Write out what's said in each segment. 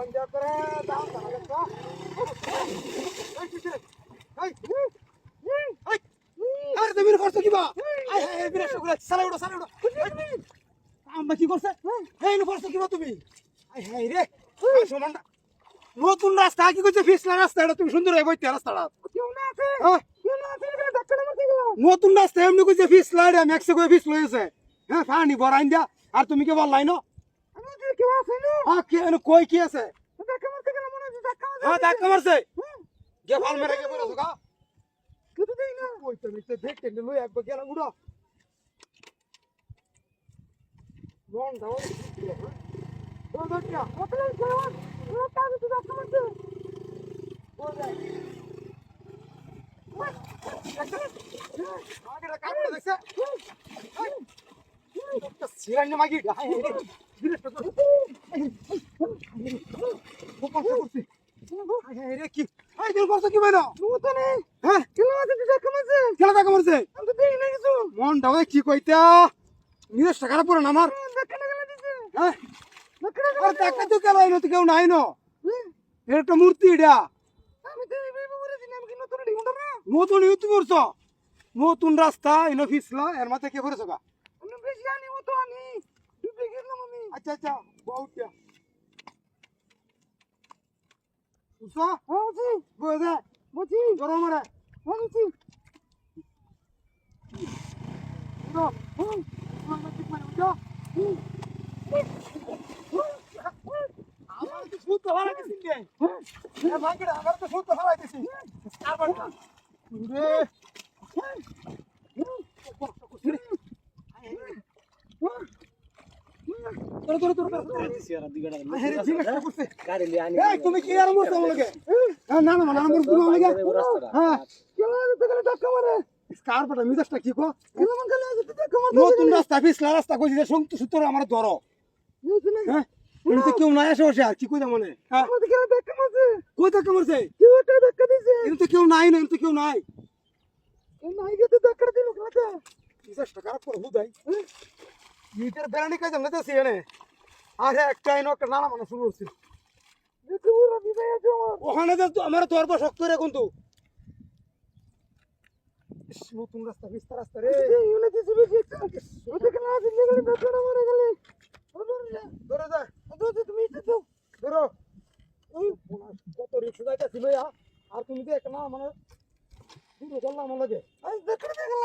অঞ্জা করে দাও তাহলে তো আরে তুমি করছো কি বা এই বিরাট করে সালা উড়ো আমরা কি করছে এই নো করছো কি বা তুমি এই রে সমান নতুন রাস্তা কি কইছে ফিসলা রাস্তা এটা তুমি সুন্দর হয়ে বইতে রাস্তাটা কেউ না আছে ধাক্কা মারতে গেল নতুন রাস্তা এমনি কইছে ফিসলা এটা ম্যাক্সে কই ফিস লইছে হ্যাঁ পানি বড়াইন দিয়া আর তুমি কি বললাই না আমি কি কেউ আছে না হ্যাঁ কি কই কি আছে ধাক্কা মারতে গেল মনে হচ্ছে ধাক্কা মারছে গে ভাল মেরে গে পড়ছো গা কত দেই না ওই তো মিতে দেখতে লই একবার গেল উড়ো রন দাও ও দটিয়া ওপরে যাওয়ার ও তাহলে তো ধাক্কা মারছে ও যাই আগে কাম করে দেখছে তো সিরাইনে মাগি গায় রে কি এই দিন করছ কি বাইনা তো নেই হ্যাঁ খেলা আছে ধাক্কা মারছে আমি তো দেই না কিছু মন দাও কি কইতা নিজ টাকা পুরো আমার ধাক্কা লাগা দিছে হ্যাঁ ধাক্কা তো কেলাই না তো কেউ নাই না এটা মূর্তি এটা আমি তো এই বলে দিন আমি কি নতুন ডিমটা না নতুন ইউজ করছ নতুন রাস্তা ইনো ফিসলা এর মাথা কে করেছো গা আমি বেশি আনি ও তো আনি তুই গেলাম আমি আচ্ছা বহুত উসা হচ্ছে বদে বুঝি গরম রে হচ্ছে তো আমি ঠিক মানে উঠো আমার তো সুত হারা দিছিস রে এ ভাগড়া আমার তো সুত হারা দিছিস আর বাড়া রে তুমি কি আর মোর লাগে না মোর তুমি লাগে হ্যাঁ কেলা তো গেলে ধাক্কা মারে স্কার পটা মিজাজটা কি কো কেলা মন গেলে ধাক্কা মারে নতুন রাস্তা পিছলা রাস্তা কইছি যে সন্ত সূত্র আমার ধরো হ্যাঁ কিন্তু কেউ নাই আসে বসে আর কি কইতা মনে হ্যাঁ আমাদের কেলা ধাক্কা মারছে কই ধাক্কা মারছে কেউ একটা ধাক্কা দিছে কিন্তু কেউ নাই না কিন্তু কেউ নাই নাই গেতে ধাক্কা দিল কাকা মিজাজটা খারাপ করে হুদাই মিটার বেরানি কাজ আমরা তো সিনে আরে একটা ইনো একটা নানা মানে শুরু হচ্ছে দেখো ওরা বিদায় আছে ওখানে তো আমার তোর পর শক্ত রে কিন্তু নতুন রাস্তা বিস্তার রাস্তা রে ইউনে কিছু বেশি ওটা কেন আছে গেলে ধাক্কা মারে গেলে ধরে যা তুমি তো ধরো ওই কত রিক্সা যাইতা ছিল আর তুমি তো একটা না মানে দূরে গেলাম আমার লাগে আই ধাক্কা দিয়ে গেল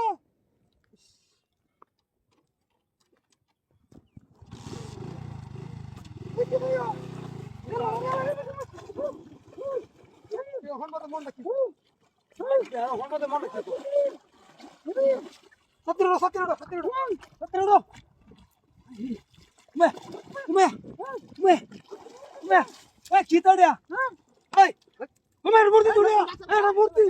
মূর্তি